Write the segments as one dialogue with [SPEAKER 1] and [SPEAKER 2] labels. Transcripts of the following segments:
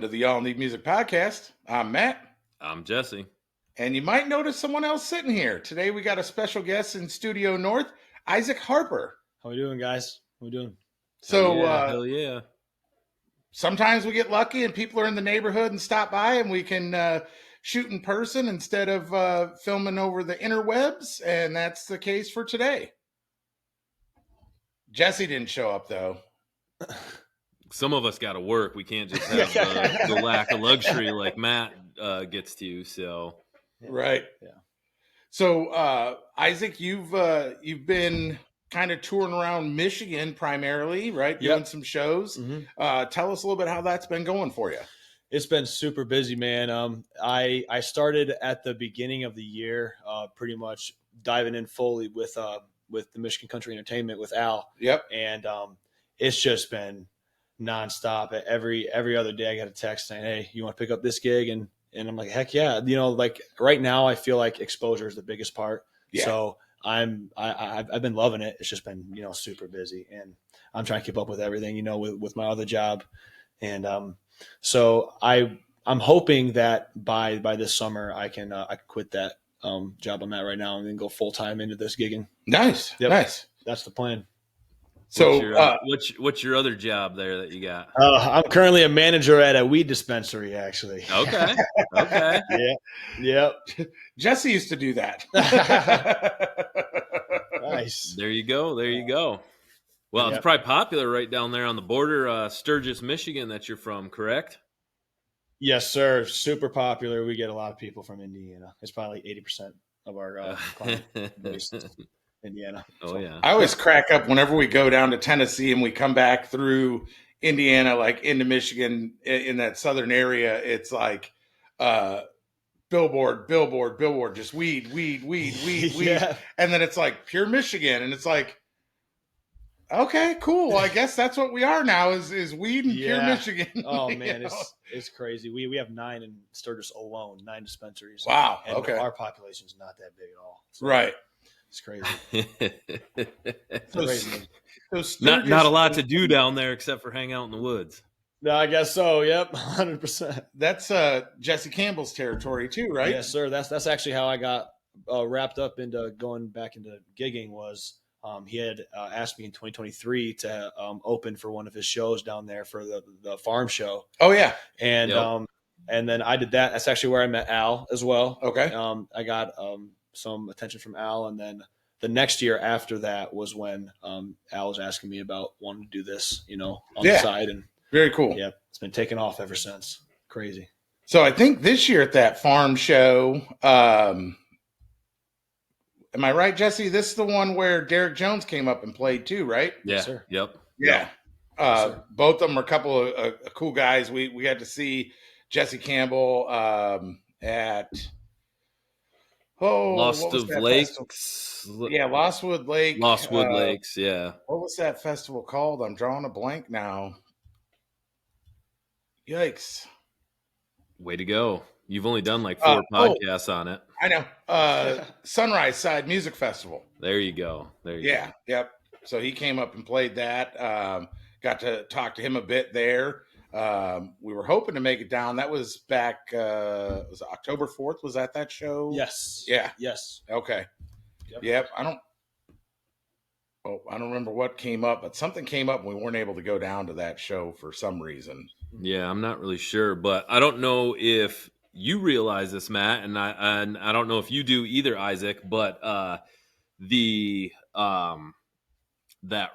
[SPEAKER 1] to the All Need Music Podcast. I'm Matt.
[SPEAKER 2] I'm Jesse.
[SPEAKER 1] And you might notice someone else sitting here. Today we got a special guest in Studio North, Isaac Harper.
[SPEAKER 3] How we doing, guys? How we doing?
[SPEAKER 1] So,
[SPEAKER 2] hell yeah.
[SPEAKER 1] Sometimes we get lucky and people are in the neighborhood and stop by and we can shoot in person instead of filming over the interwebs. And that's the case for today. Jesse didn't show up, though.
[SPEAKER 2] Some of us got to work. We can't just have the lack of luxury like Matt gets to. So,
[SPEAKER 1] right.
[SPEAKER 3] Yeah.
[SPEAKER 1] So, Isaac, you've been kind of touring around Michigan primarily, right?
[SPEAKER 3] Yep.
[SPEAKER 1] Doing some shows.
[SPEAKER 3] Mm-hmm.
[SPEAKER 1] Tell us a little bit how that's been going for you.
[SPEAKER 3] It's been super busy, man. I started at the beginning of the year, pretty much diving in fully with the Michigan Country Entertainment with Al.
[SPEAKER 1] Yep.
[SPEAKER 3] And it's just been nonstop. Every other day I got a text saying, "Hey, you want to pick up this gig?" And I'm like, heck yeah. You know, like right now I feel like exposure is the biggest part.
[SPEAKER 1] Yeah.
[SPEAKER 3] So I've been loving it. It's just been, super busy, and I'm trying to keep up with everything, with my other job. And so I'm hoping that by this summer I can quit that job I'm at right now and then go full time into this gigging.
[SPEAKER 1] Nice.
[SPEAKER 3] Yep.
[SPEAKER 1] Nice.
[SPEAKER 3] That's the plan.
[SPEAKER 1] So
[SPEAKER 2] what's your other job there that you got?
[SPEAKER 3] I'm currently a manager at a weed dispensary, actually.
[SPEAKER 2] Okay.
[SPEAKER 3] Yeah. Yep.
[SPEAKER 1] Jesse used to do that.
[SPEAKER 3] Nice.
[SPEAKER 2] There you go. Well,
[SPEAKER 3] Yep.
[SPEAKER 2] It's probably popular right down there on the border, Sturgis, Michigan, that you're from, correct?
[SPEAKER 3] Yes, sir. Super popular. We get a lot of people from Indiana. It's probably 80% of our client base is Indiana.
[SPEAKER 2] Oh, yeah.
[SPEAKER 1] I always crack up whenever we go down to Tennessee and we come back through Indiana, like into Michigan in that southern area. It's like billboard, just weed.
[SPEAKER 3] Yeah.
[SPEAKER 1] And then it's like pure Michigan. And it's like, okay, cool. Well, I guess that's what we are now is weed and pure Michigan.
[SPEAKER 3] Oh, man, it's crazy. We have 9 in Sturgis alone, 9 dispensaries.
[SPEAKER 1] Wow.
[SPEAKER 3] And
[SPEAKER 1] okay.
[SPEAKER 3] our population's not that big at all. So
[SPEAKER 1] Right.
[SPEAKER 3] It's crazy. It's crazy.
[SPEAKER 1] So Sturgis,
[SPEAKER 2] not a lot to do down there except for hang out in the woods.
[SPEAKER 3] No, I guess so. Yep, 100%.
[SPEAKER 1] That's Jesse Campbell's territory too, right?
[SPEAKER 3] Yes, sir. That's actually how I got wrapped up into going back into gigging. Was he had asked me in 2023 to open for one of his shows down there for the farm show.
[SPEAKER 1] Oh yeah,
[SPEAKER 3] and
[SPEAKER 2] Yep.
[SPEAKER 3] And then I did that. That's actually where I met Al as well.
[SPEAKER 1] Okay.
[SPEAKER 3] I got some attention from Al, and then the next year after that was when Al was asking me about wanting to do this, on the side, and
[SPEAKER 1] very cool.
[SPEAKER 3] yeah, it's been taking off ever since. Crazy.
[SPEAKER 1] So I think this year at that farm show, am I right, Jesse? This is the one where Derek Jones came up and played too, right?
[SPEAKER 2] Yeah.
[SPEAKER 3] Yes, sir.
[SPEAKER 2] Yep.
[SPEAKER 1] Yeah.
[SPEAKER 3] Sir.
[SPEAKER 1] Both of them are a couple of cool guys. We had to see Jesse Campbell at
[SPEAKER 2] Lostwood Lakes.
[SPEAKER 1] Yeah, Lostwood Lake.
[SPEAKER 2] Lostwood Lakes, yeah.
[SPEAKER 1] What was that festival called? I'm drawing a blank now. Yikes.
[SPEAKER 2] Way to go. You've only done like 4 podcasts on it.
[SPEAKER 1] I know. Sunrise Side Music Festival.
[SPEAKER 2] There you go.
[SPEAKER 1] Yeah, yep. So he came up and played that. Got to talk to him a bit there. We were hoping to make it down. That was back, was it October 4th? Was that show?
[SPEAKER 3] Yes.
[SPEAKER 1] Yeah.
[SPEAKER 3] Yes.
[SPEAKER 1] Okay. Yep. I don't remember what came up, but something came up and we weren't able to go down to that show for some reason.
[SPEAKER 2] Yeah, I'm not really sure, but I don't know if you realize this, Matt, and I don't know if you do either, Isaac, but that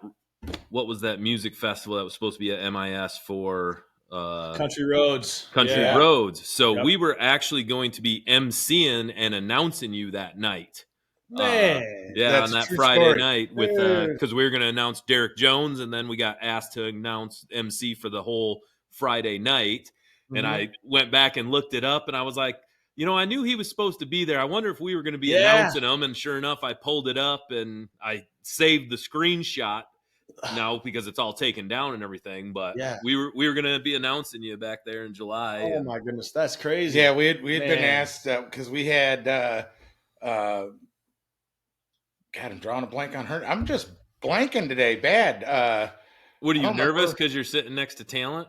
[SPEAKER 2] what was that music festival that was supposed to be at MIS for
[SPEAKER 3] Country Roads.
[SPEAKER 2] Roads. So
[SPEAKER 3] Yep.
[SPEAKER 2] we were actually going to be emceeing and announcing you that night.
[SPEAKER 3] Man.
[SPEAKER 1] That's
[SPEAKER 2] on
[SPEAKER 1] a
[SPEAKER 2] that
[SPEAKER 1] true
[SPEAKER 2] Friday
[SPEAKER 1] story.
[SPEAKER 2] night with because we were going to announce Derek Jones, and then we got asked to announce MC for the whole Friday night. And I went back and looked it up, and I was like, I knew he was supposed to be there. I wonder if we were going to be announcing him. And sure enough, I pulled it up and I saved the screenshot now because it's all taken down and everything. But we were going to be announcing you back there in July.
[SPEAKER 3] Oh my goodness, that's crazy.
[SPEAKER 1] Yeah, we had been asked because we had. God, I'm drawing a blank on her. I'm just blanking today. Bad.
[SPEAKER 2] What are you nervous because you're sitting next to talent?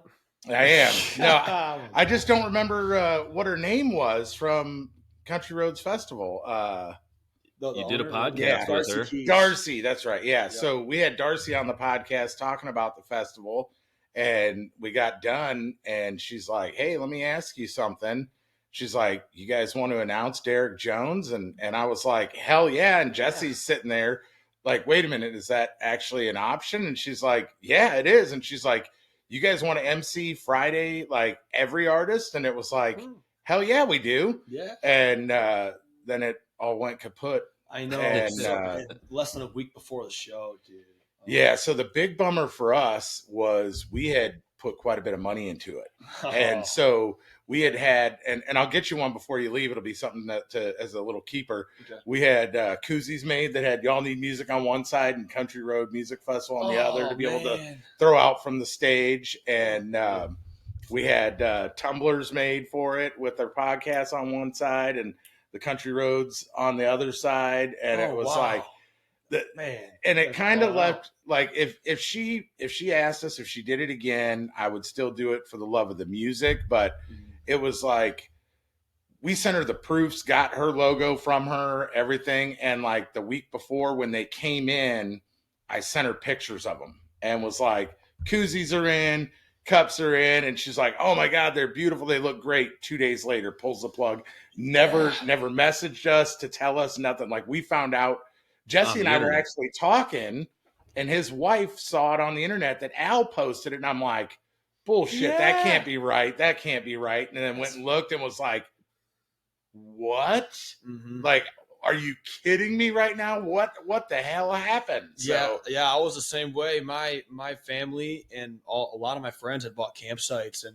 [SPEAKER 1] I am. No, I just don't remember what her name was from Country Roads Festival.
[SPEAKER 2] You did a podcast
[SPEAKER 1] Yeah.
[SPEAKER 2] with her.
[SPEAKER 3] Keys.
[SPEAKER 1] Darcy, that's right. Yeah.
[SPEAKER 3] Yep.
[SPEAKER 1] So we had Darcy on the podcast talking about the festival, and we got done, and she's like, "Hey, let me ask you something." She's like, "You guys want to announce Derek Jones?" And I was like, "Hell yeah!" And Jesse's sitting there, like, "Wait a minute, is that actually an option?" And she's like, "Yeah, it is." And she's like, "You guys want to MC Friday like every artist?" And it was like, "Hell yeah, we do."
[SPEAKER 3] Yeah.
[SPEAKER 1] And then it all went kaput.
[SPEAKER 3] I know.
[SPEAKER 1] And
[SPEAKER 3] less than a week before the show, dude.
[SPEAKER 1] yeah, so the big bummer for us was we had put quite a bit of money into it. And so we had and I'll get you one before you leave. It'll be something that as a little keeper.
[SPEAKER 3] Okay.
[SPEAKER 1] We had koozies made that had Y'all Need Music on one side and Country Road Music Festival on the other to be able to throw out from the stage. And we had tumblers made for it with their podcast on one side and the Country Roads on the other side. And it was like, and it kind of left like if she asked us if she did it again, I would still do it for the love of the music. But it was like we sent her the proofs, got her logo from her, everything. And like the week before when they came in, I sent her pictures of them and was like, koozies are in, cups are in. And she's like, oh my God, they're beautiful. They look great. 2 days later, pulls the plug. Never messaged us to tell us nothing. Like we found out Jesse and I were actually talking and his wife saw it on the internet that Al posted it. And I'm like, bullshit, that can't be right. That can't be right. And then went and looked and was like, what? Like, are you kidding me right now? What the hell happened? So,
[SPEAKER 3] yeah, I was the same way. My family and a lot of my friends had bought campsites and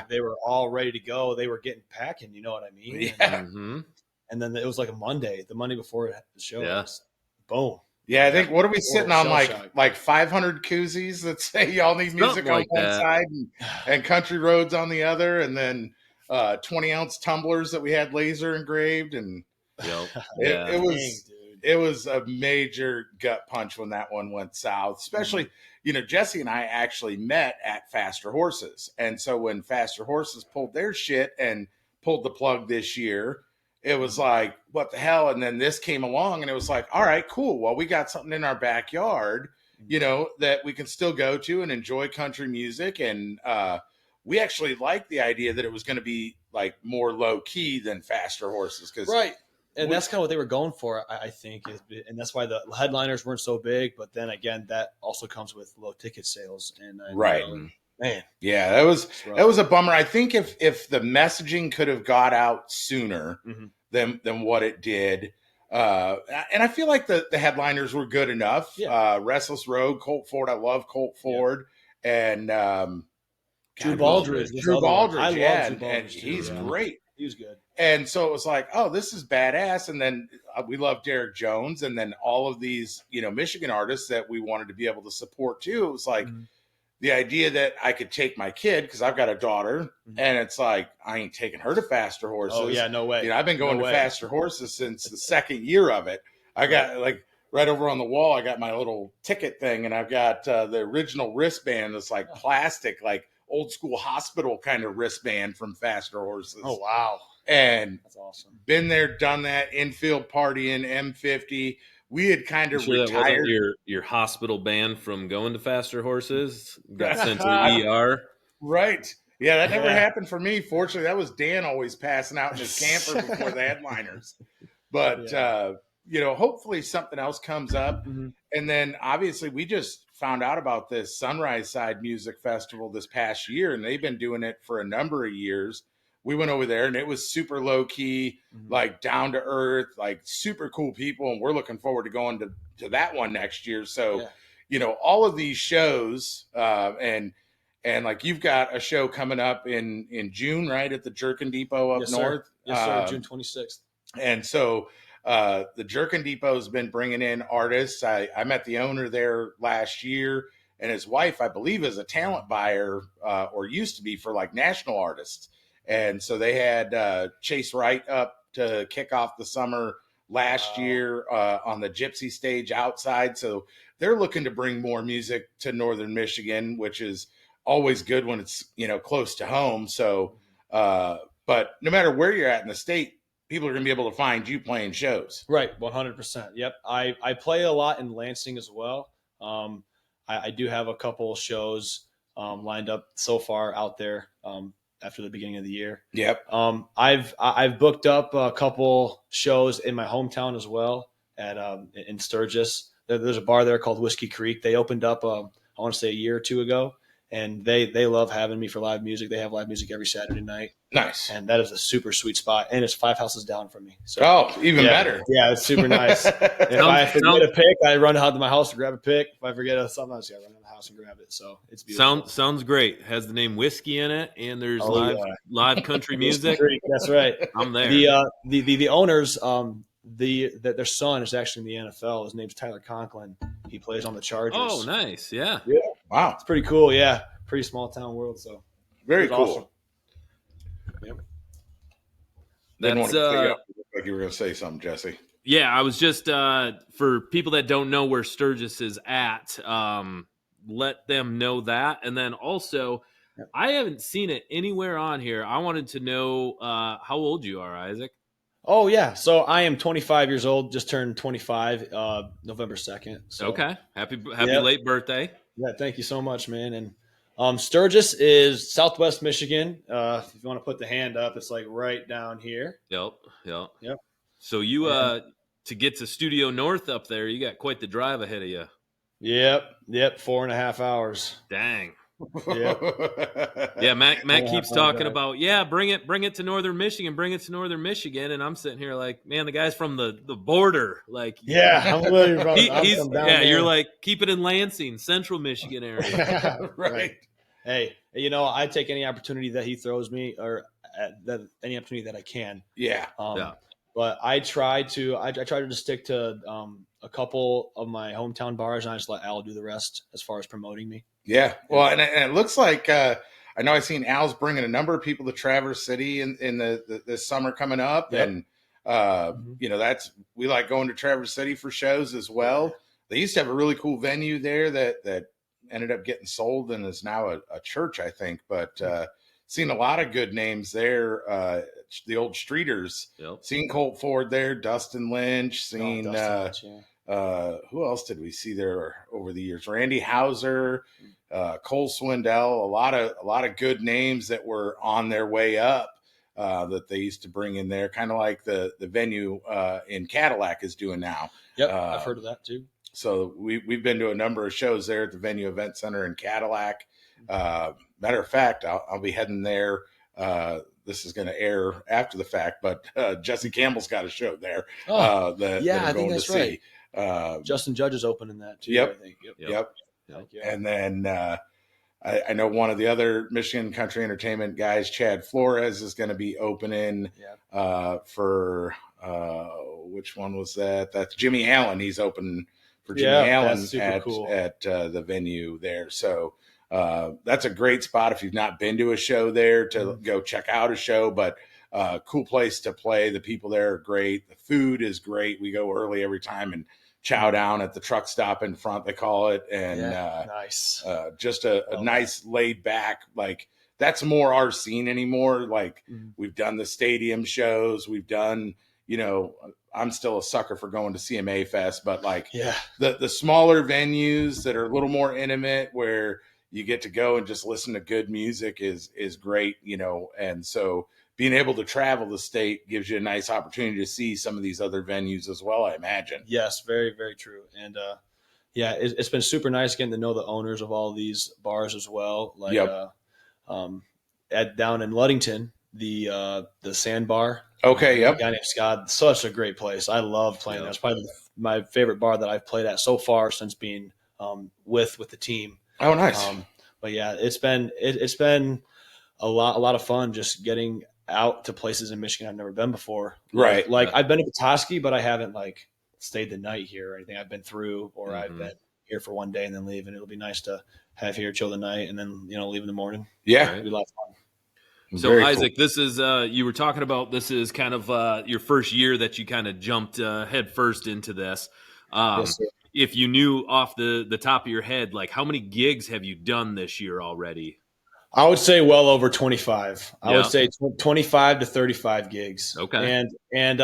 [SPEAKER 3] they were all ready to go. They were getting packing, you know what I mean?
[SPEAKER 1] Yeah.
[SPEAKER 3] And then it was like a Monday, the Monday before the show.
[SPEAKER 2] Yeah.
[SPEAKER 3] Boom.
[SPEAKER 1] Yeah, I think what are we sitting on like 500 koozies that say Y'all Need Music on one side and Country Roads on the other, and then 20-ounce tumblers that we had laser engraved, and it was a major gut punch when that one went south. Especially, Jesse and I actually met at Faster Horses, and so when Faster Horses pulled their shit and pulled the plug this year, it was like, what the hell? And then this came along and it was like, all right, cool. Well, we got something in our backyard, that we can still go to and enjoy country music. And we actually liked the idea that it was going to be like more low key than Faster Horses.
[SPEAKER 3] Right. And that's kind of what they were going for, I think. And that's why the headliners weren't so big. But then again, that also comes with low ticket sales. And
[SPEAKER 1] right.
[SPEAKER 3] Man.
[SPEAKER 1] Yeah, that was a bummer. I think if the messaging could have got out sooner than what it did, and I feel like the headliners were good enough. Yeah. Restless Road, Colt Ford. I love Colt Ford, and
[SPEAKER 3] Drew Baldridge.
[SPEAKER 1] Drew Baldridge,
[SPEAKER 3] I love Drew Baldridge,
[SPEAKER 1] and he's great.
[SPEAKER 3] He was good.
[SPEAKER 1] And so it was like, oh, this is badass. And then we love Derek Jones, and then all of these, Michigan artists that we wanted to be able to support too. It was like. The idea that I could take my kid, because I've got a daughter, and it's like, I ain't taking her to Faster Horses.
[SPEAKER 3] Oh, yeah, no way.
[SPEAKER 1] I've been going to Faster Horses since the second year of it. I got, like, right over on the wall, I got my little ticket thing, and I've got the original wristband that's like plastic, like old school hospital kind of wristband from Faster Horses.
[SPEAKER 3] Oh, wow.
[SPEAKER 1] And
[SPEAKER 3] that's awesome.
[SPEAKER 1] Been there, done that, infield partying, M50. We had kind of retired.
[SPEAKER 2] That wasn't your hospital band from going to Faster Horses. Got sent to the ER.
[SPEAKER 1] Right. Yeah, that never happened for me. Fortunately, that was Dan always passing out in his camper before the headliners. But, hopefully something else comes up. And then obviously we just found out about this Sunrise Side Music Festival this past year, and they've been doing it for a number of years. We went over there and it was super low key, like down to earth, like super cool people. And we're looking forward to going to that one next year. So, all of these shows, and like you've got a show coming up in June, right? At the Jerkin Depot up north.
[SPEAKER 3] Yes, sir. June 26th.
[SPEAKER 1] And so the Jerkin Depot has been bringing in artists. I met the owner there last year, and his wife, I believe, is a talent buyer or used to be for like national artists. And so they had Chase Wright up to kick off the summer last year on the Gypsy stage outside. So they're looking to bring more music to Northern Michigan, which is always good when it's, close to home. So, but no matter where you're at in the state, people are going to be able to find you playing shows.
[SPEAKER 3] Right, 100%. Yep, I play a lot in Lansing as well. I do have a couple shows lined up so far out there after the beginning of the year.
[SPEAKER 1] Yep.
[SPEAKER 3] I've booked up a couple shows in my hometown as well at in Sturgis. There's a bar there called Whiskey Creek. They opened up I want to say a year or two ago, and they love having me for live music. They have live music every Saturday night.
[SPEAKER 1] Nice.
[SPEAKER 3] And that is a super sweet spot, and it's 5 houses down from me. So
[SPEAKER 1] even better.
[SPEAKER 3] Yeah, it's super nice. If I forget a pick, I run out to my house to grab a pick. If I forget something else, I run out the house and grab it. So it's beautiful.
[SPEAKER 2] Sounds great. Has the name Whiskey in it, and there's live country music.
[SPEAKER 3] That's right.
[SPEAKER 2] I'm there.
[SPEAKER 3] The owners, their son is actually in the NFL. His name's Tyler Conklin. He plays on the Chargers.
[SPEAKER 2] Oh, nice. Yeah.
[SPEAKER 1] Wow.
[SPEAKER 3] It's pretty cool. Yeah. Pretty small town world. So
[SPEAKER 1] very cool.
[SPEAKER 3] Awesome.
[SPEAKER 1] Yep. That's like you were going to say something, Jesse.
[SPEAKER 2] Yeah, I was just for people that don't know where Sturgis is at, let them know that, and then also, I haven't seen it anywhere on here. I wanted to know how old you are, Isaac.
[SPEAKER 3] Oh yeah, so I am 25 years old. Just turned 25 November 2nd. So.
[SPEAKER 2] Okay, happy late birthday.
[SPEAKER 3] Yeah, thank you so much, man. And Sturgis is Southwest Michigan. If you want to put the hand up, it's like right down here.
[SPEAKER 2] Yep. So you to get to Studio North up there, you got quite the drive ahead of you.
[SPEAKER 3] Yep. 4.5 hours.
[SPEAKER 2] Dang.
[SPEAKER 3] Yep.
[SPEAKER 2] Yeah, Matt keeps talking about bring it to Northern Michigan, and I'm sitting here like, man, the guy's from the border, like
[SPEAKER 3] I'm literally from
[SPEAKER 2] you're like, keep it in Lansing, Central Michigan area.
[SPEAKER 1] Right.
[SPEAKER 3] Hey, I take any opportunity that he throws me, or any opportunity that I can.
[SPEAKER 1] Yeah.
[SPEAKER 3] But I try to just stick to a couple of my hometown bars, and I just let Al do the rest as far as promoting me.
[SPEAKER 1] Yeah. Well, and it looks like I know I've seen Al's bringing a number of people to Traverse City in this summer coming up, and we like going to Traverse City for shows as well. They used to have a really cool venue there that ended up getting sold and is now a church, I think. But seen a lot of good names there. The old Streeters. Yep. Seen Colt Ford there, Dustin Lynch. Seen who else did we see there over the years? Randy Hauser, Cole Swindell. A lot of good names that were on their way up that they used to bring in there, kind of like the venue in Cadillac is doing now.
[SPEAKER 3] Yep, I've heard of that too.
[SPEAKER 1] So we've been to a number of shows there at the Venue Event Center in Cadillac. Matter of fact, I'll be heading there. This is going to air after the fact, but Jesse Campbell's got a show there.
[SPEAKER 3] I think that's right. Justin Judge is opening that too.
[SPEAKER 1] Yep.
[SPEAKER 3] I think.
[SPEAKER 1] Yep. And then I know one of the other Michigan Country Entertainment guys, Chad Flores, is going to be opening for which one was that? That's Jimmy Allen. He's opening for Jimmy Allen at the venue there. So that's a great spot if you've not been to a show there to go check out a show, but cool place to play. The people there are great. The food is great. We go early every time and chow down at the truck stop in front, they call it. And
[SPEAKER 3] nice.
[SPEAKER 1] Just a nice laid back, like that's more our scene anymore. Like we've done the stadium shows. We've done, I'm still a sucker for going to CMA Fest, but like the smaller venues that are a little more intimate where you get to go and just listen to good music is great, and so being able to travel the state gives you a nice opportunity to see some of these other venues as well, I imagine.
[SPEAKER 3] Yes, very, very true. And it's been super nice getting to know the owners of all these bars as well. Like down in Ludington, the Sandbar.
[SPEAKER 1] Okay, yep.
[SPEAKER 3] A guy named Scott, such a great place. I love playing there. It's probably my favorite bar that I've played at so far since being with the team.
[SPEAKER 1] Oh, nice.
[SPEAKER 3] But yeah, it's been a lot of fun just getting out to places in Michigan I've never been before.
[SPEAKER 1] Right.
[SPEAKER 3] Like I've been to Petoskey, but I haven't like stayed the night here or anything. I've been through, or I've been here for one day and then leave, and it'll be nice to have here, chill the night, and then leave in the morning.
[SPEAKER 1] Yeah,
[SPEAKER 3] it'll be a lot of fun.
[SPEAKER 2] So Isaac, this is you were talking about. This is kind of your first year that you kind of jumped head first into this.
[SPEAKER 3] Yes, sir.
[SPEAKER 2] if you knew off the top of your head, like how many gigs have you done this year already?
[SPEAKER 3] I would say well over 25. I would
[SPEAKER 2] Yeah.
[SPEAKER 3] say 25 to 35 gigs.
[SPEAKER 2] Okay.
[SPEAKER 3] And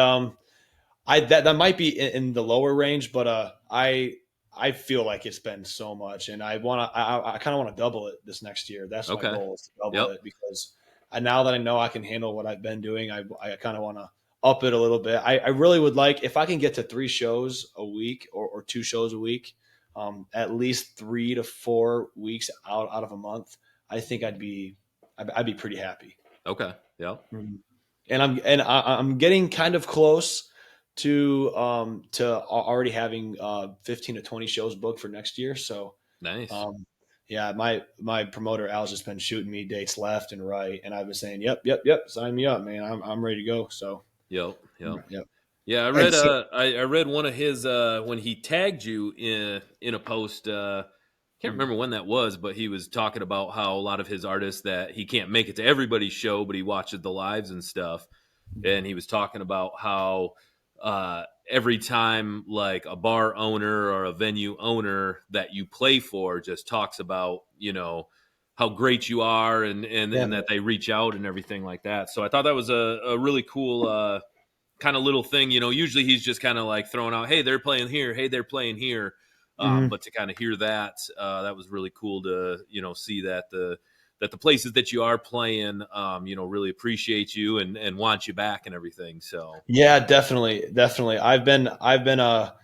[SPEAKER 3] I that might be in the lower range, but I feel like it's been so much, and I kind of want to double it this next year. That's my
[SPEAKER 2] Okay.
[SPEAKER 3] goal, is to double
[SPEAKER 2] Yep.
[SPEAKER 3] it, because now that I know I can handle what I've been doing, I kind of want to up it a little bit. I really would like, if I can get to 3 shows a week, or 2 shows a week, at least 3 to 4 weeks out of a month. I think I'd be pretty happy.
[SPEAKER 2] Okay. Yep.
[SPEAKER 3] Mhm. And I'm getting kind of close to already having 15 to 20 shows booked for next year. So
[SPEAKER 2] Nice.
[SPEAKER 3] um, yeah, my promoter Al's just been shooting me dates left and right, and I've been saying, yep, sign me up, man. I'm ready to go. So
[SPEAKER 2] Yep. Yep.
[SPEAKER 3] yep.
[SPEAKER 2] Yeah, I
[SPEAKER 1] And
[SPEAKER 2] read
[SPEAKER 1] so,
[SPEAKER 2] I read one of his when he tagged you in a post. Can't
[SPEAKER 3] Mhm.
[SPEAKER 2] remember when that was, but he was talking about how a lot of his artists, that he can't make it to everybody's show, but he watches the lives and stuff. And he was talking about how every time like a bar owner or a venue owner that you play for just talks about, how great you are,
[SPEAKER 3] Yeah,
[SPEAKER 2] and that they reach out and everything like that. So I thought that was a really cool kind of little thing. Usually he's just kind of like throwing out, hey, they're playing here, hey, they're playing here.
[SPEAKER 3] hmm
[SPEAKER 2] But to kind of hear that, that was really cool to see that the places that you are playing, really appreciate you and want you back and everything. So
[SPEAKER 3] yeah, definitely. I've been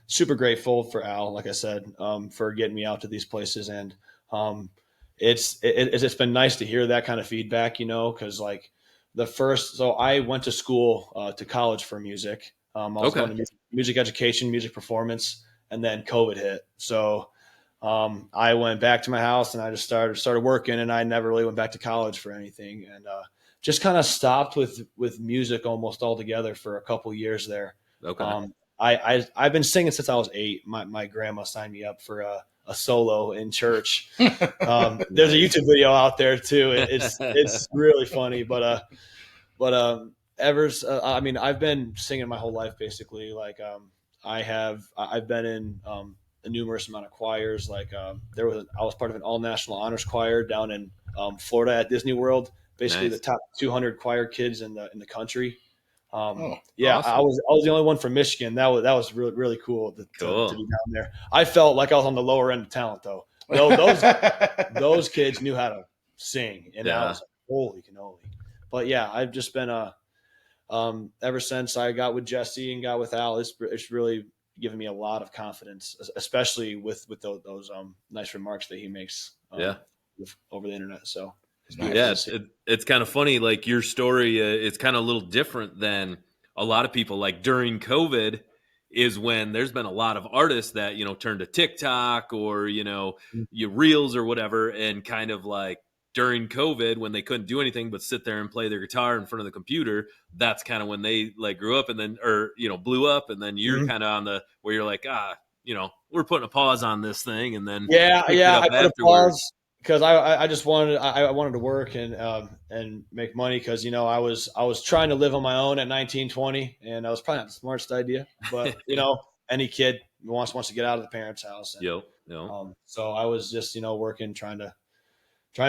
[SPEAKER 3] super grateful for Al, like I said, for getting me out to these places, and um, it's been nice to hear that kind of feedback, because like so I went to school to college for music. I was going
[SPEAKER 2] okay,
[SPEAKER 3] to music education, music performance, and then COVID hit. So I went back to my house and I just started working, and I never really went back to college for anything, and just kind of stopped with music almost altogether for a couple years there.
[SPEAKER 2] okay,
[SPEAKER 3] I've been singing since I was 8. My grandma signed me up for a solo in church. There's a
[SPEAKER 2] nice.
[SPEAKER 3] YouTube video out there too. It's really funny, but I mean, I've been singing my whole life basically. Like I've been in a numerous amount of choirs. Like I was part of an all national honors choir down in Florida at Disney World. Basically, the
[SPEAKER 2] Nice.
[SPEAKER 3] top 200 choir kids in the country.
[SPEAKER 1] oh,
[SPEAKER 3] Yeah, I
[SPEAKER 2] Awesome.
[SPEAKER 3] was the only one from Michigan. That was really cool to
[SPEAKER 2] Cool.
[SPEAKER 3] be down there. I felt like I was on the lower end of talent though. Those kids knew how to sing, and I
[SPEAKER 2] Yeah.
[SPEAKER 3] was like, holy cannoli. But yeah, I've just been ever since I got with Jesse and got with Al. It's really given me a lot of confidence, especially with those nice remarks that he makes
[SPEAKER 2] Yeah.
[SPEAKER 3] over the internet. So it's
[SPEAKER 1] nice.
[SPEAKER 3] beautiful
[SPEAKER 2] Yeah,
[SPEAKER 3] to see.
[SPEAKER 2] it's kind of funny. Like your story, it's kind of a little different than a lot of people. Like during COVID, is when there's been a lot of artists that turn to TikTok or your reels or whatever, and kind of like during COVID when they couldn't do anything but sit there and play their guitar in front of the computer. That's kind of when they like grew up and then or blew up, and then you're
[SPEAKER 3] Mhm.
[SPEAKER 2] kind of on the where you're like we're putting a pause on this thing, and then
[SPEAKER 3] Yeah,
[SPEAKER 2] picked it
[SPEAKER 3] yeah.
[SPEAKER 2] up
[SPEAKER 3] I put a
[SPEAKER 2] afterwards.
[SPEAKER 3] pause because I just wanted to work and make money, because I was trying to live on my own at 19, 20, and that was probably not the smartest idea. But any kid wants to get out of the parents' house, and
[SPEAKER 2] Yep. Yep.
[SPEAKER 3] so I was just working, trying to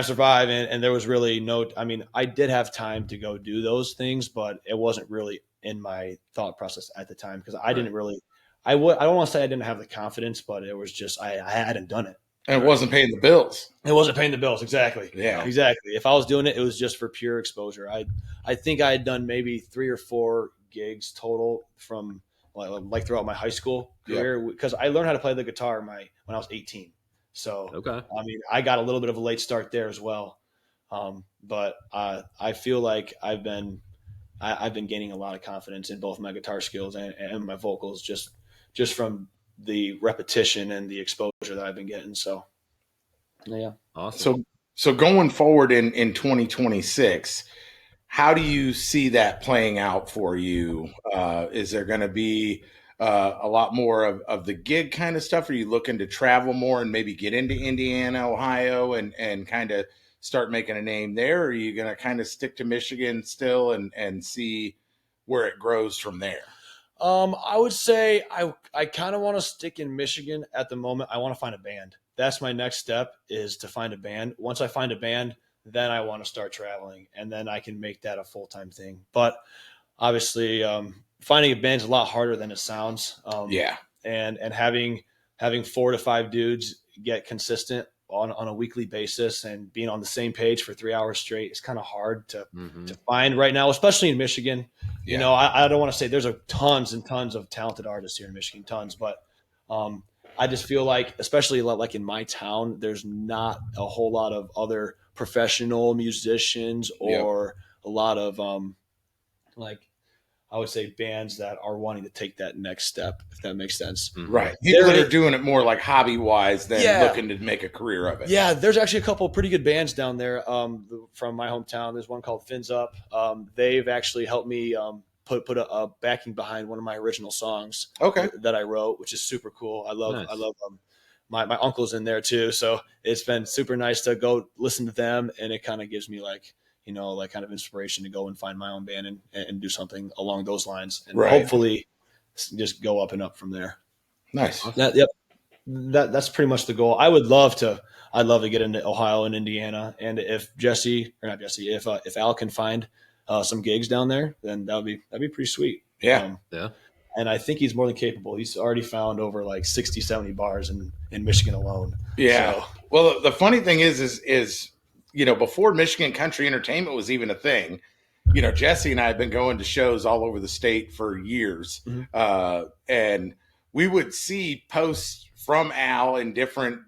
[SPEAKER 3] survive, and there was really no. I mean, I did have time to go do those things, but it wasn't really in my thought process at the time, because I
[SPEAKER 2] Right.
[SPEAKER 3] didn't really. I don't want to say I didn't have the confidence, but it was just I hadn't done it.
[SPEAKER 1] And it
[SPEAKER 2] Right.
[SPEAKER 1] wasn't paying the bills.
[SPEAKER 3] It wasn't paying the bills. Exactly.
[SPEAKER 1] Yeah.
[SPEAKER 3] Exactly. If I was doing it, it was just for pure exposure. I think I had done maybe 3 or 4 gigs total from like throughout my high school
[SPEAKER 1] Yep.
[SPEAKER 3] career, because I learned how to play the guitar when I was 18. So
[SPEAKER 2] Okay.
[SPEAKER 3] I mean, I got a little bit of a late start there as well. But I feel like I've been gaining a lot of confidence in both my guitar skills and my vocals, just from the repetition and the exposure that I've been getting. So yeah.
[SPEAKER 2] Awesome.
[SPEAKER 1] So going forward in 2026, how do you see that playing out for you? Is there going to be a lot more of the gig kind of stuff? Are you looking to travel more and maybe get into Indiana, Ohio, and kind of start making a name there? Or are you going to kind of stick to Michigan still and see where it grows from there?
[SPEAKER 3] I would say I kind of want to stick in Michigan at the moment. I want to find a band. That's my next step, is to find a band. Once I find a band, then I want to start traveling, and then I can make that a full-time thing. But obviously, finding a band is a lot harder than it sounds.
[SPEAKER 1] Yeah.
[SPEAKER 3] And having 4 to 5 dudes get consistent on a weekly basis and being on the same page for 3 hours straight is kind of hard to find right now, especially in Michigan.
[SPEAKER 1] Yeah.
[SPEAKER 3] You know, I don't want to say there's tons and tons of talented artists here in Michigan, tons, but I just feel like, especially like in my town, there's not a whole lot of other professional musicians or a lot of like, I would say, bands that are wanting to take that next step, if that makes sense.
[SPEAKER 1] Right. People that are doing it more like hobby wise than looking to make a career of it.
[SPEAKER 3] Yeah, there's actually a couple of pretty good bands down there from my hometown. There's one called Fins Up. They've actually helped me put a backing behind one of my original songs that I wrote, which is super cool. I love my uncle's in there too. So it's been super nice to go listen to them, and it kind of gives me like kind of inspiration to go and find my own band and do something along those lines, and hopefully just go up and up from there.
[SPEAKER 1] Nice.
[SPEAKER 3] That's pretty much the goal. I'd love to get into Ohio and Indiana, and if if Al can find some gigs down there, then that'd be pretty sweet.
[SPEAKER 1] Yeah.
[SPEAKER 3] And I think he's more than capable. He's already found over like 60, 70 bars in Michigan alone.
[SPEAKER 1] Yeah.
[SPEAKER 3] So.
[SPEAKER 1] Well, the funny thing is before Michigan Country Entertainment was even a thing, Jesse and I have been going to shows all over the state for years. And we would see posts from Al in different,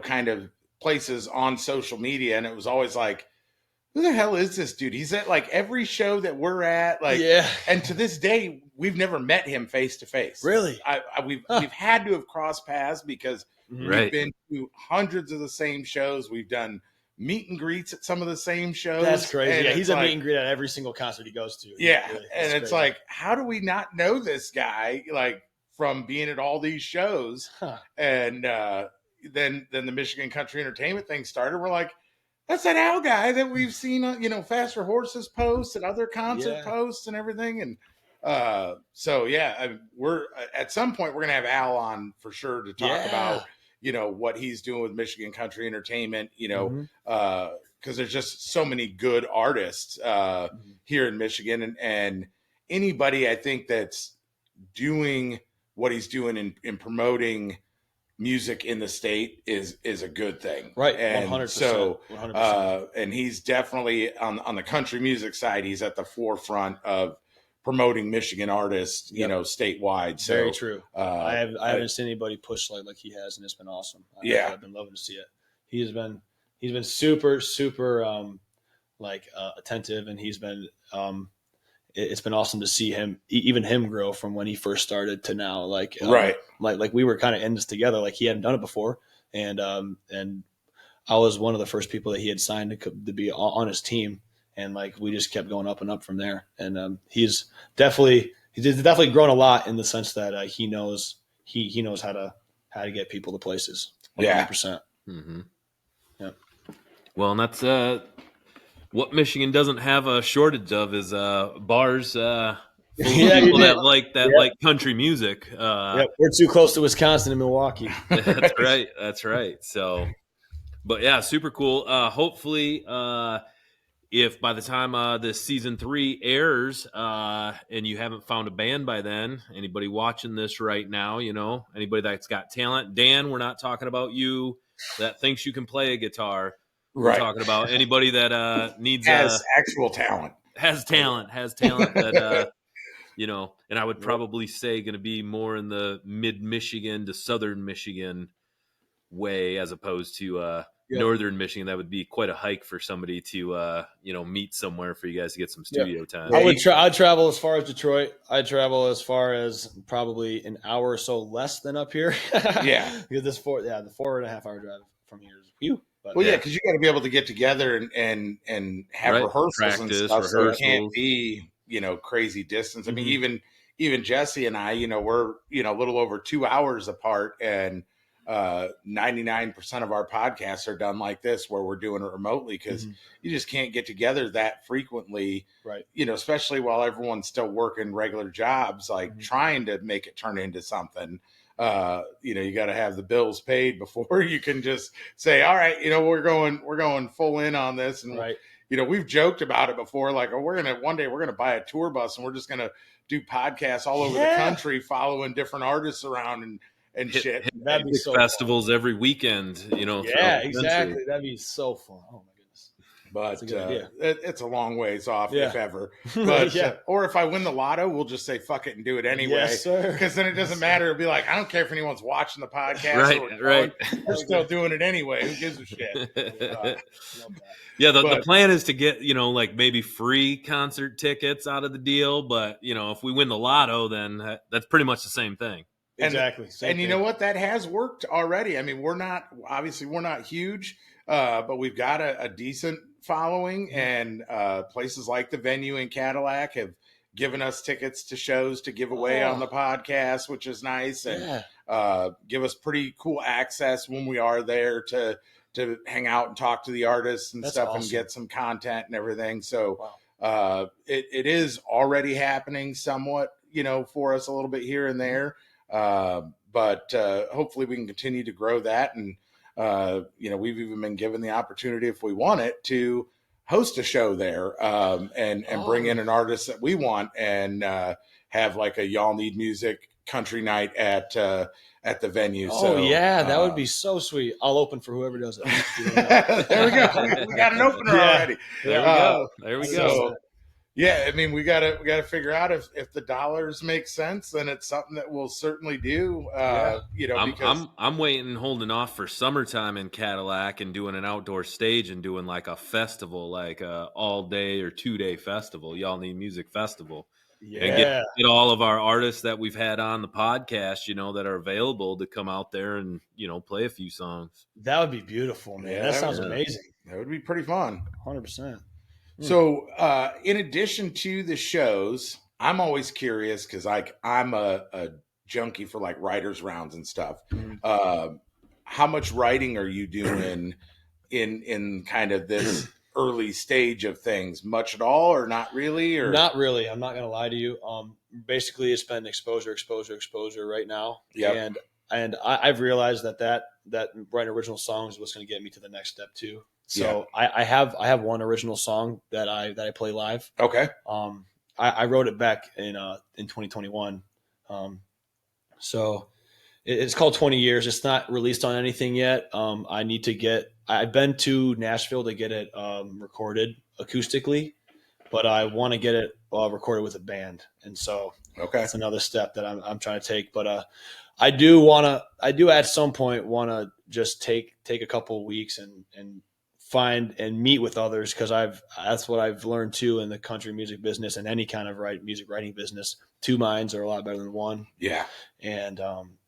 [SPEAKER 1] kind of places on social media. And it was always like, who the hell is this dude? He's at like every show that we're at. And to this day, we've never met him face to face.
[SPEAKER 3] Really?
[SPEAKER 1] We've had to have crossed paths because we've been to hundreds of the same shows. We've done meet and greets at some of the same shows.
[SPEAKER 3] That's crazy.
[SPEAKER 1] And
[SPEAKER 3] he's a meet and greet at every single concert he goes to.
[SPEAKER 1] Yeah. And it's like, how do we not know this guy, like, from being at all these shows? And then the Michigan Country Entertainment thing started. We're like, that's that Al guy that we've seen, Faster Horses posts and other concert posts and everything. And we're at some point we're gonna have Al on for sure to talk about what he's doing with Michigan Country Entertainment. Because there's just so many good artists here in Michigan, and anybody I think that's doing what he's doing in promoting music in the state is a good thing,
[SPEAKER 3] right?
[SPEAKER 1] And
[SPEAKER 3] 100%,
[SPEAKER 1] so
[SPEAKER 3] 100%.
[SPEAKER 1] And he's definitely on the country music side, he's at the forefront of promoting Michigan artists, statewide. So
[SPEAKER 3] very true. I haven't seen anybody push like he has, and it's been awesome. I've been loving to see it. He's been super attentive, and he's been it's been awesome to see him grow from when he first started to now. Like we were kind of in this together. Like he hadn't done it before, and I was one of the first people that he had signed to be on his team, and like we just kept going up and up from there. And he's definitely grown a lot in the sense that he knows how to get people to places. 100%.
[SPEAKER 2] Mm-hmm. Yeah. Well, and that's what Michigan doesn't have a shortage of is bars full of people that like country music.
[SPEAKER 3] We're too close to Wisconsin and Milwaukee.
[SPEAKER 2] That's right. So, but yeah, super cool. Hopefully, if by the time this season 3 airs and you haven't found a band by then, anybody watching this right now, anybody that's got talent, Dan, we're not talking about you that thinks you can play a guitar. We're talking about anybody that needs
[SPEAKER 1] actual talent,
[SPEAKER 2] has talent that and I would probably say going to be more in the mid Michigan to southern Michigan way as opposed to northern Michigan. That would be quite a hike for somebody to meet somewhere for you guys to get some studio time.
[SPEAKER 3] I'd travel as far as Detroit. I'd travel as far as probably an hour or so less than up here. Because the 4.5 hour drive from here is phew.
[SPEAKER 1] Because you got to be able to get together and have rehearsals and stuff. So it can't be crazy distance. I mean, even Jesse and I, we're a little over 2 hours apart, and 99% of our podcasts are done like this, where we're doing it remotely, because you just can't get together that frequently,
[SPEAKER 3] right?
[SPEAKER 1] Especially while everyone's still working regular jobs, like trying to make it turn into something. You got to have the bills paid before you can just say, all right, we're going full in on this. And
[SPEAKER 3] right.
[SPEAKER 1] We've joked about it before, like, oh, one day we're gonna buy a tour bus and we're just gonna do podcasts all over the country, following different artists around and shit.
[SPEAKER 3] That'd be so
[SPEAKER 2] festivals
[SPEAKER 3] fun.
[SPEAKER 2] every weekend,
[SPEAKER 3] Yeah, exactly. That'd be so fun. Oh my goodness.
[SPEAKER 1] But it's a long ways off, if ever. But or if I win the lotto, we'll just say fuck it and do it anyway.
[SPEAKER 3] Yes, sir.
[SPEAKER 1] Because then it doesn't matter. It'll be like, I don't care if anyone's watching the podcast.
[SPEAKER 2] Right.
[SPEAKER 1] We're still doing it anyway. Who gives a shit?
[SPEAKER 2] Yeah, the plan is to get, like maybe free concert tickets out of the deal. But, if we win the lotto, then that's pretty much the same thing.
[SPEAKER 3] Exactly.
[SPEAKER 1] And you know what? That has worked already. I mean, we're not huge, but we've got a decent following, and places like the Venue in Cadillac have given us tickets to shows to give away on the podcast, which is nice, and give us pretty cool access when we are there to hang out and talk to the artists and stuff, and get some content and everything. So it is already happening somewhat, for us a little bit here and there. But hopefully we can continue to grow that. And, we've even been given the opportunity, if we want it, to host a show there, and bring in an artist that we want, and have like a Y'all Need Music country night at the Venue.
[SPEAKER 3] That would be so sweet. I'll open for whoever does it.
[SPEAKER 1] There we go. We got an opener already.
[SPEAKER 2] There we go.
[SPEAKER 1] So, yeah, I mean, we gotta figure out if the dollars make sense, then it's something that we'll certainly do. Because
[SPEAKER 2] I'm waiting, holding off for summertime in Cadillac and doing an outdoor stage and doing like a festival, like a all day or 2-day festival. Y'all Need Music Festival.
[SPEAKER 3] Yeah.
[SPEAKER 2] And get all of our artists that we've had on the podcast, that are available to come out there and, play a few songs.
[SPEAKER 3] That would be beautiful, man. That sounds amazing.
[SPEAKER 1] That would be pretty fun.
[SPEAKER 3] 100%.
[SPEAKER 1] So, in addition to the shows, I'm always curious, because I'm a junkie for like writers' rounds and stuff. How much writing are you doing in kind of this early stage of things? Much at all, or not really? Or
[SPEAKER 3] not really. I'm not going to lie to you. Basically, it's been exposure right now.
[SPEAKER 1] Yeah.
[SPEAKER 3] And I've realized that writing original songs is what's going to get me to the next step too. So I have one original song that I play live.
[SPEAKER 1] Okay.
[SPEAKER 3] I wrote it back in 2021. So it's called 20 Years. It's not released on anything yet. I've been to Nashville to get it recorded acoustically, but I want to get it recorded with a band. And so that's another step that I'm trying to take. But I do at some point want to just take a couple of weeks and find and meet with others, because that's what I've learned too in the country music business and any kind of music writing business. 2 minds are a lot better than one.
[SPEAKER 1] Yeah.
[SPEAKER 3] And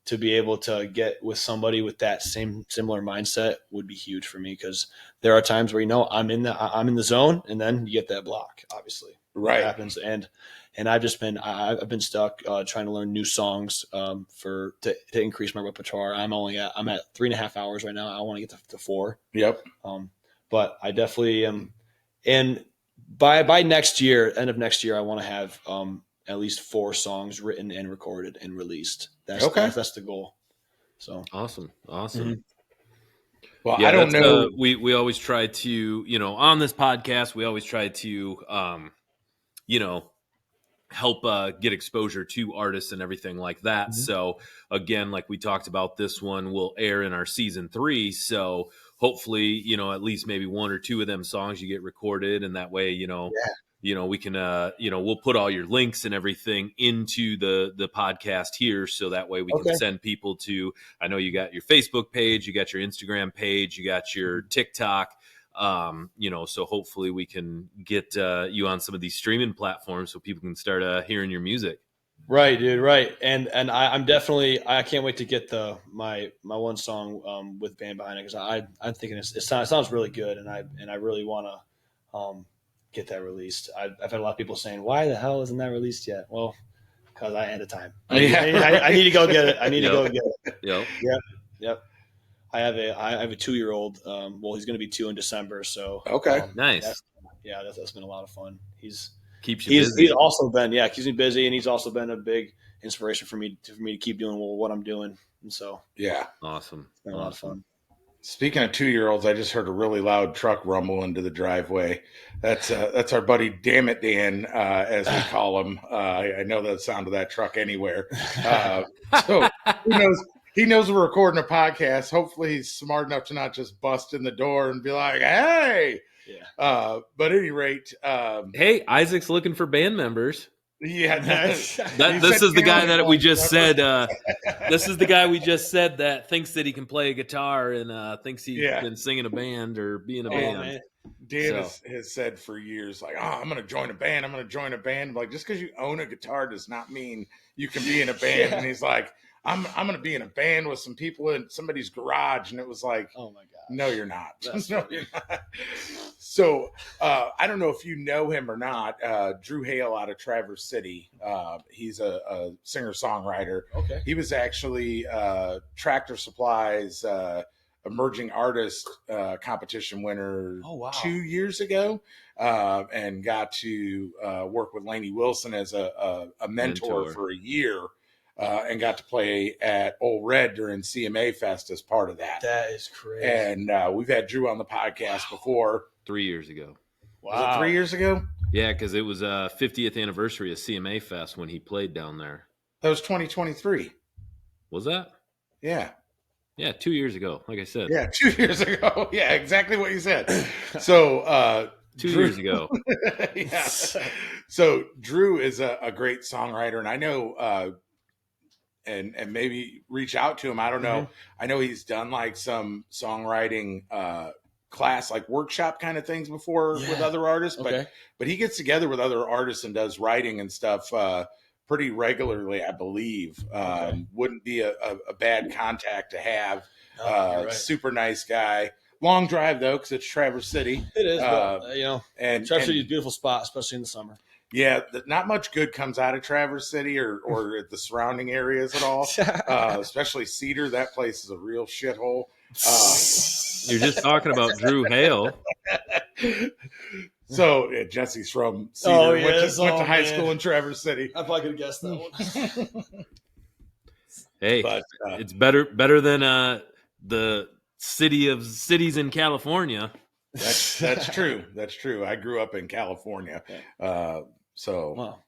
[SPEAKER 3] to be able to get with somebody with that similar mindset would be huge for me, because there are times where I'm in the zone, and then you get that block, obviously.
[SPEAKER 1] Right.
[SPEAKER 3] It happens. And I've been stuck trying to learn new songs to increase my repertoire. I'm at 3.5 hours right now. I want to get to 4.
[SPEAKER 1] Yep.
[SPEAKER 3] But I definitely am. And by next year, end of next year, I want to have at least 4 songs written and recorded and released. That's the goal. So
[SPEAKER 2] awesome.
[SPEAKER 3] Mm-hmm.
[SPEAKER 1] Well, I don't know.
[SPEAKER 2] We always try to, on this podcast, we always try to, help get exposure to artists and everything like that. Mm-hmm. So again, like we talked about, this one will air in our season 3. So hopefully, at least maybe 1 or 2 of them songs you get recorded, and that way, we can, we'll put all your links and everything into the podcast here. So that way we can send people to, I know you got your Facebook page, you got your Instagram page, you got your TikTok, so hopefully we can get you on some of these streaming platforms so people can start hearing your music.
[SPEAKER 3] Right, dude. Right. And I'm definitely, I can't wait to get my one song with band behind it, because I'm thinking it sounds really good, and I really want to get that released. I've had a lot of people saying, why the hell isn't that released yet? Well, because I had the time. I need to go get it. I need to go get it.
[SPEAKER 2] Yep.
[SPEAKER 3] Yeah. Yep. I have a 2-year-old. Well, he's going to be 2 in December. So
[SPEAKER 1] Okay.
[SPEAKER 2] Nice.
[SPEAKER 3] That's been a lot of fun.
[SPEAKER 2] Keeps you busy.
[SPEAKER 3] He's also been keeps me busy, and he's also been a big inspiration for me to keep doing what I'm doing. And so
[SPEAKER 1] Yeah.
[SPEAKER 2] Awesome.
[SPEAKER 3] it's been a lot of fun.
[SPEAKER 1] Speaking of 2-year-olds, I just heard a really loud truck rumble into the driveway. That's our buddy Damn It Dan, as we call him. I know the sound of that truck anywhere. So he knows we're recording a podcast. Hopefully he's smart enough to not just bust in the door and be like, "Hey."
[SPEAKER 3] Yeah.
[SPEAKER 1] But at any rate,
[SPEAKER 2] Hey, Isaac's looking for band members.
[SPEAKER 1] yeah.
[SPEAKER 2] This is the guy that we just said. This is the guy we just said that thinks that he can play a guitar and thinks he's been singing a band or being a band.
[SPEAKER 3] Man.
[SPEAKER 1] Dan has said for years, like, I'm going to join a band. I'm going to join a band. Like, just because you own a guitar does not mean you can be in a band. And he's like, I'm going to be in a band with some people in somebody's garage. And it was like,
[SPEAKER 3] oh my God.
[SPEAKER 1] No, you're not. No, you're not. So I don't know if you know him or not. Drew Hale out of Traverse City. He's a singer-songwriter.
[SPEAKER 3] Okay.
[SPEAKER 1] He was actually Tractor Supply's emerging artist competition winner 2 years ago, and got to work with Lainey Wilson as a mentor for a year. And got to play at Old Red during CMA Fest as part of that.
[SPEAKER 3] That is crazy.
[SPEAKER 1] And we've had Drew on the podcast before.
[SPEAKER 2] 3 years ago.
[SPEAKER 1] Wow. Was it 3 years ago?
[SPEAKER 2] Yeah, because it was 50th anniversary of CMA Fest when he played down there.
[SPEAKER 1] That was 2023.
[SPEAKER 2] Was that?
[SPEAKER 1] Yeah.
[SPEAKER 2] Yeah, 2 years ago, like I said.
[SPEAKER 1] Yeah, 2 years ago. Yeah, exactly what you said. So
[SPEAKER 2] 2 years ago.
[SPEAKER 1] Yeah. So Drew is a great songwriter, and I know and maybe reach out to him. I don't know. I know he's done like some songwriting class, like workshop kind of things before with other artists, but he gets together with other artists and does writing and stuff pretty regularly, I believe. Wouldn't be a bad contact to have. Right. Super nice guy. Long drive though, because it's Traverse City.
[SPEAKER 3] It is, but,
[SPEAKER 1] and
[SPEAKER 3] Traverse City is a beautiful spot, especially in the summer.
[SPEAKER 1] Yeah, not much good comes out of Traverse City or the surrounding areas at all. Especially Cedar. That place is a real shithole.
[SPEAKER 2] You're just talking about Drew Hale.
[SPEAKER 1] So Jesse's from Cedar. Went to high school in Traverse City.
[SPEAKER 3] I probably could have guessed that one.
[SPEAKER 2] Hey, but it's better than the city of cities in California.
[SPEAKER 1] That's true. That's true. I grew up in California.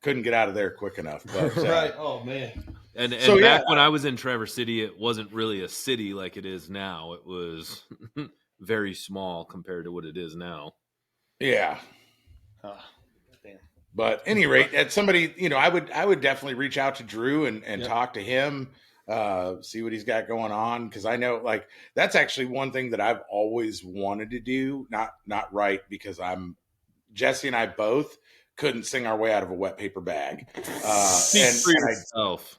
[SPEAKER 1] Couldn't get out of there quick enough. But,
[SPEAKER 3] right. Oh man.
[SPEAKER 2] And so, back when I was in Traverse City, it wasn't really a city like it is now. It was very small compared to what it is now.
[SPEAKER 1] Yeah. But at any rate, at somebody, I would definitely reach out to Drew and talk to him, see what he's got going on. Cause I know like, that's actually one thing that I've always wanted to do. Not write, because Jesse and I both couldn't sing our way out of a wet paper bag.
[SPEAKER 2] Speak for yourself.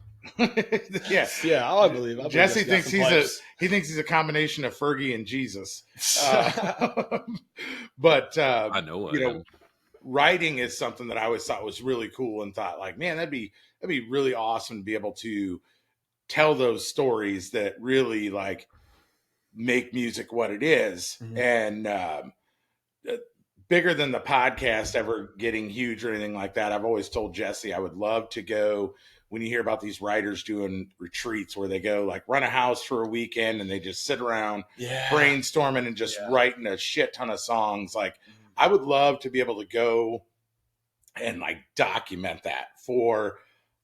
[SPEAKER 1] Yes.
[SPEAKER 3] Yeah, I believe
[SPEAKER 1] Jesse thinks he's a combination of Fergie and Jesus. But
[SPEAKER 2] I know
[SPEAKER 1] writing is something that I always thought was really cool, and thought like, man, that'd be really awesome to be able to tell those stories that really like make music what it is. And bigger than the podcast ever getting huge or anything like that. I've always told Jesse I would love to go, when you hear about these writers doing retreats where they go like run a house for a weekend and they just sit around brainstorming and just writing a shit ton of songs. Like I would love to be able to go and like document that for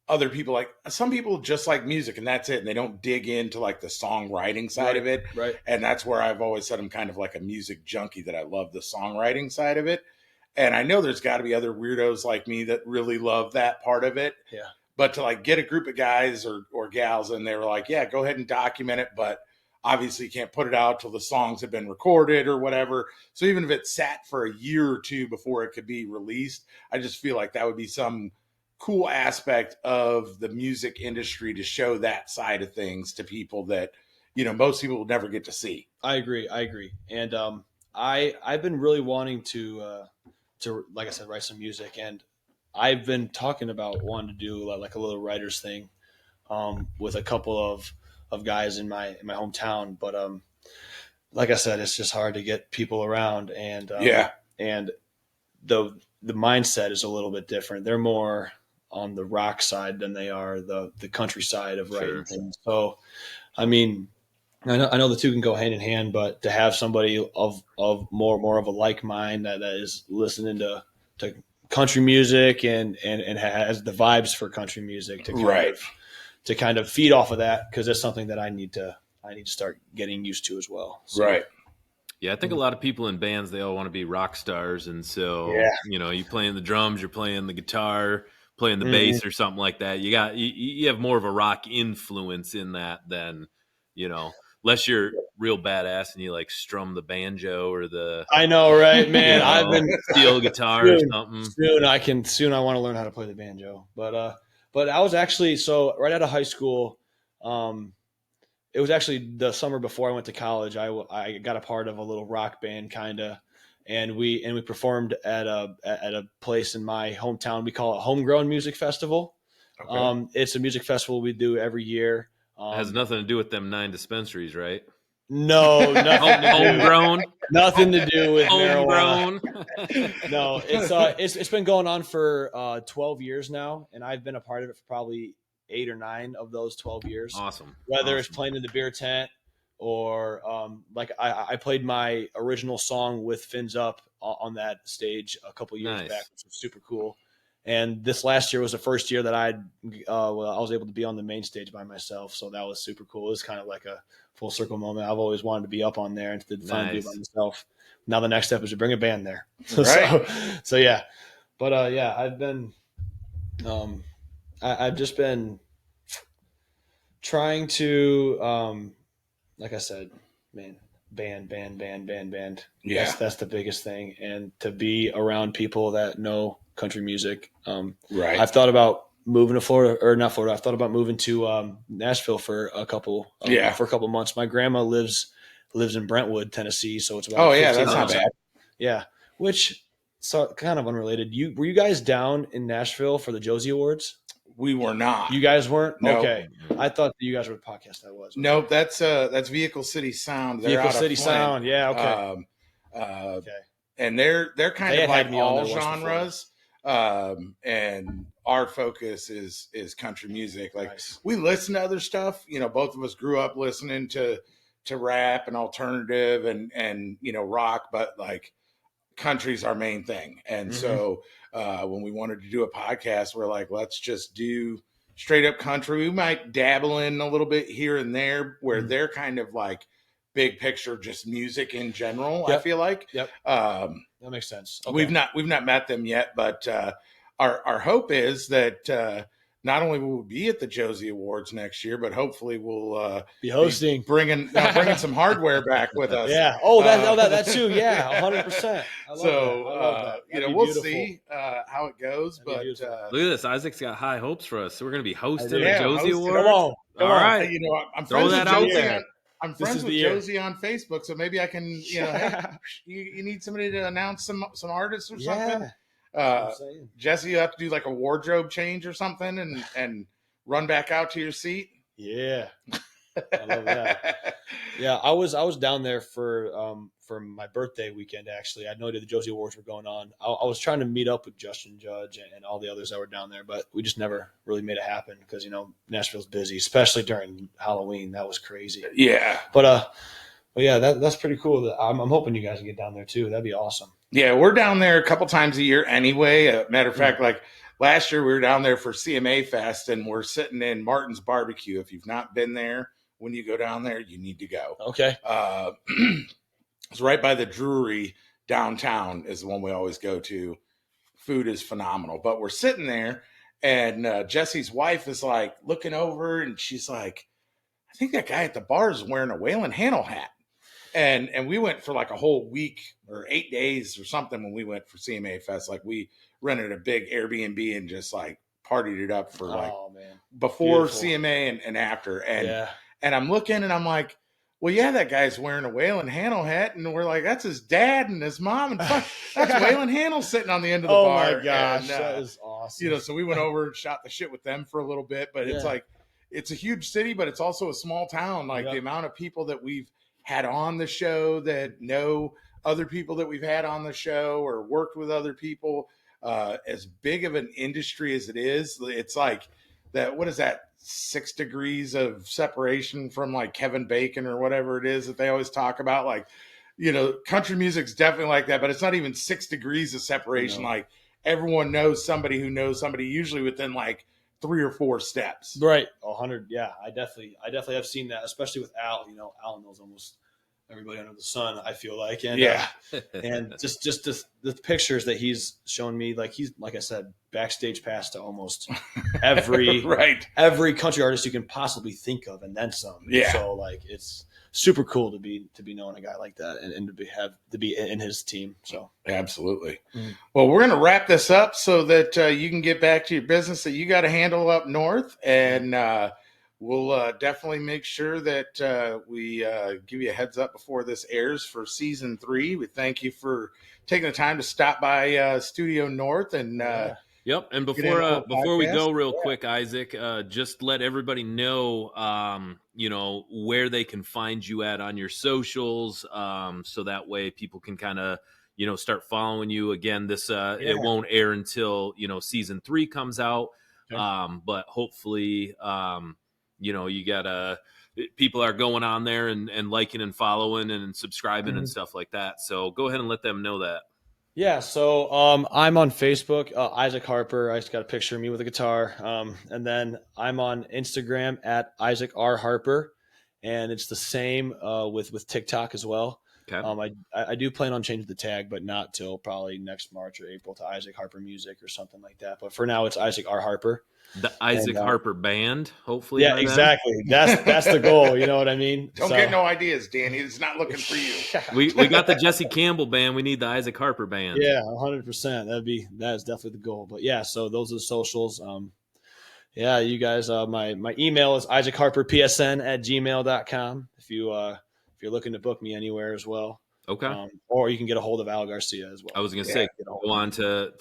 [SPEAKER 1] other people. Like some people just like music and that's it. And they don't dig into like the songwriting side of it.
[SPEAKER 3] Right.
[SPEAKER 1] And that's where I've always said I'm kind of like a music junkie, that I love the songwriting side of it. And I know there's got to be other weirdos like me that really love that part of it.
[SPEAKER 3] Yeah.
[SPEAKER 1] But to like get a group of guys or gals and they were like, yeah, go ahead and document it. But obviously you can't put it out till the songs have been recorded or whatever. So even if it sat for a year or two before it could be released, I just feel like that would be some cool aspect of the music industry to show that side of things to people that, most people will never get to see.
[SPEAKER 3] I agree. And I've been really wanting to, like I said, write some music, and I've been talking about wanting to do like a little writer's thing with a couple of of guys in my hometown. But like I said, it's just hard to get people around, and and the mindset is a little bit different. They're more on the rock side than they are the country side of writing things. So, I mean, I know the two can go hand in hand, but to have somebody of more of a like mind that is listening to country music and has the vibes for country music to kind of feed off of that, because that's something that I need to start getting used to as well. So,
[SPEAKER 1] Right.
[SPEAKER 2] Yeah, I think a lot of people in bands, they all want to be rock stars. And so, you playing the drums, you're playing the guitar, playing the bass or something like that. You have more of a rock influence in that than, unless you're real badass and you like strum the banjo or the
[SPEAKER 3] I know, right, man. I've been
[SPEAKER 2] steel guitar or something.
[SPEAKER 3] Soon I want to learn how to play the banjo. But I was actually, so right out of high school, it was actually the summer before I went to college. I got a part of a little rock band, kind of, and we performed at a place in my hometown. We call it Homegrown Music Festival. Okay. It's a music festival we do every year.
[SPEAKER 2] It has nothing to do with them 9 dispensaries, right?
[SPEAKER 3] No, nothing to
[SPEAKER 2] homegrown.
[SPEAKER 3] Nothing to do with
[SPEAKER 2] homegrown.
[SPEAKER 3] No, it's been going on for 12 years now, and I've been a part of it for probably 8 or 9 of those 12 years.
[SPEAKER 2] Awesome.
[SPEAKER 3] Whether it's playing in the beer tent or like I played my original song with Fins Up on that stage a couple years back, which was super cool. And this last year was the first year that I was able to be on the main stage by myself, so that was super cool. It was kind of like a full circle moment. I've always wanted to be up on there and to finally be by myself. Now the next step is to bring a band there.
[SPEAKER 1] Right.
[SPEAKER 3] so yeah, but I've been. I've just been trying to, like I said, man, band.
[SPEAKER 1] Yeah.
[SPEAKER 3] That's the biggest thing. And to be around people that know country music.
[SPEAKER 1] Right.
[SPEAKER 3] I've thought about moving to Florida, or not Florida. I've thought about moving to Nashville for a couple months. My grandma lives in Brentwood, Tennessee. So it's about,
[SPEAKER 1] that's not bad.
[SPEAKER 3] Yeah. Which, so kind of unrelated. Were you guys down in Nashville for the Josie Awards?
[SPEAKER 1] We were not.
[SPEAKER 3] You guys weren't?
[SPEAKER 1] No.
[SPEAKER 3] Okay. I thought that you guys were the podcast that was.
[SPEAKER 1] Nope, that's Vehicle City Sound.
[SPEAKER 3] They're Vehicle City Sound, yeah, okay.
[SPEAKER 1] Okay. And they're kind of like all genres. And our focus is country music. Like we listen to other stuff. Both of us grew up listening to rap and alternative and rock, but like country's our main thing. And so when we wanted to do a podcast, we're like, let's just do straight up country. We might dabble in a little bit here and there where they're kind of like big picture, just music in general.
[SPEAKER 3] Yep.
[SPEAKER 1] I feel like,
[SPEAKER 3] that makes sense. Okay.
[SPEAKER 1] We've not met them yet, but our hope is that not only will we be at the Josie Awards next year, but hopefully we'll
[SPEAKER 3] be hosting,
[SPEAKER 1] bringing some hardware back with us.
[SPEAKER 3] Yeah. Oh, that too. Yeah, 100%.
[SPEAKER 1] So we'll see how it goes. But
[SPEAKER 2] look at this, Isaac's got high hopes for us. So we're going to be hosting the Josie Awards.
[SPEAKER 3] Come on.
[SPEAKER 2] All right.
[SPEAKER 1] I'm
[SPEAKER 2] throw that out there.
[SPEAKER 1] I'm friends with Josie on Facebook, so maybe I can, hey, you need somebody to announce some artists or something. Jesse, you have to do like a wardrobe change or something and run back out to your seat.
[SPEAKER 3] Yeah. I love that. Yeah, I was down there for my birthday weekend. Actually, I know the Josie Awards were going on. I was trying to meet up with Justin Judge and all the others that were down there, but we just never really made it happen because Nashville's busy, especially during Halloween. That was crazy.
[SPEAKER 1] Yeah,
[SPEAKER 3] but yeah, that's pretty cool. I'm hoping you guys can get down there too. That'd be awesome.
[SPEAKER 1] Yeah, we're down there a couple times a year anyway. Matter of fact, like last year we were down there for CMA Fest, and we're sitting in Martin's Barbecue. If you've not been there, when you go down there, you need to go.
[SPEAKER 3] Okay.
[SPEAKER 1] It's right by the Drury downtown is the one we always go to. Food is phenomenal. But we're sitting there, and Jesse's wife is like looking over, and she's like, I think that guy at the bar is wearing a Waylon Hannell hat. And we went for like a whole week or 8 days or something when we went for CMA Fest. Like we rented a big Airbnb and just like partied it up for before Beautiful. CMA and after. And I'm looking and I'm like, well, yeah, that guy's wearing a Waylon Hannell hat. And we're like, that's his dad and his mom. And that's Waylon Hannell sitting on the end of the bar.
[SPEAKER 3] Oh, my gosh. And, that is awesome.
[SPEAKER 1] So we went over and shot the shit with them for a little bit. But it's like, it's a huge city, but it's also a small town. Like the amount of people that we've had on the show that know other people that we've had on the show or worked with other people, as big of an industry as it is, it's like that. What is that? 6 degrees of separation from like Kevin Bacon or whatever it is that they always talk about. Like, country music's definitely like that, but it's not even 6 degrees of separation. Like everyone knows somebody who knows somebody, usually within like 3 or 4 steps.
[SPEAKER 3] Right. 100. Yeah, I definitely have seen that, especially with Al. Al knows almost everybody under the sun, I feel like. And and just the pictures that he's shown me, like he's, like I said, backstage pass to almost every every country artist you can possibly think of, and then some.
[SPEAKER 1] Yeah.
[SPEAKER 3] So like it's super cool to be knowing a guy like that and to be in his team. So
[SPEAKER 1] absolutely. Well, we're going to wrap this up so that you can get back to your business that you got to handle up north, and we'll definitely make sure that we give you a heads up before this airs for season 3. We thank you for taking the time to stop by Studio North and.
[SPEAKER 2] Yep. And before we go real quick, Isaac, just let everybody know, where they can find you at on your socials. So that way people can kind of, start following you again. This, it won't air until, season 3 comes out. Okay. But hopefully, you got people are going on there and liking and following and subscribing and stuff like that. So go ahead and let them know that.
[SPEAKER 3] Yeah, so I'm on Facebook, Isaac Harper. I just got a picture of me with a guitar. And then I'm on Instagram at Isaac R. Harper, and it's the same with TikTok as well. Okay. I do plan on changing the tag, but not till probably next March or April to Isaac Harper Music or something like that. But for now, it's Isaac R. Harper.
[SPEAKER 2] The Isaac Harper Band, hopefully.
[SPEAKER 3] Yeah, exactly. That's the goal. You know what I mean?
[SPEAKER 1] Don't get no ideas, Danny. It's not looking for you.
[SPEAKER 2] We got the Jesse Campbell Band. We need the Isaac Harper Band.
[SPEAKER 3] Yeah, 100%. That is definitely the goal. But yeah, so those are the socials. Yeah, you guys. My email is isaacharperpsn@gmail.com. If you're looking to book me anywhere as well.
[SPEAKER 2] Okay.
[SPEAKER 3] Or you can get a hold of Al Garcia as well.
[SPEAKER 2] I was going to say, go on to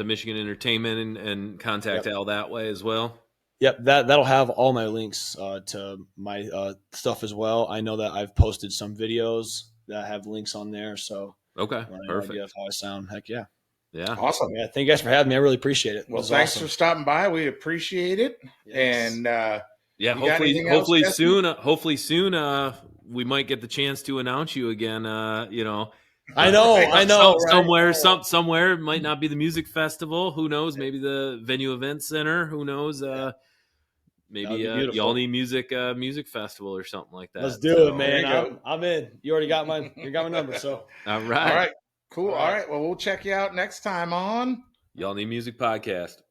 [SPEAKER 2] Michigan Entertainment and contact Al that way as well.
[SPEAKER 3] Yep, that'll have all my links to my stuff as well. I know that I've posted some videos that have links on there. So perfect. Idea of how I sound. Heck yeah.
[SPEAKER 2] Yeah.
[SPEAKER 1] Awesome.
[SPEAKER 3] Yeah. Thank you guys for having me. I really appreciate it.
[SPEAKER 1] Well, thanks for stopping by. We appreciate it. Yes. And
[SPEAKER 2] hopefully soon. We might get the chance to announce you again. I
[SPEAKER 3] know.
[SPEAKER 2] Somewhere it might not be the music festival. Who knows? Maybe the Venue Event Center. Who knows? Maybe y'all need music festival or something like that.
[SPEAKER 3] Let's do it, man. I'm in. You already got my number. So
[SPEAKER 2] all right.
[SPEAKER 1] Cool. All right. Well, we'll check you out next time on
[SPEAKER 2] Y'all Need Music Podcast.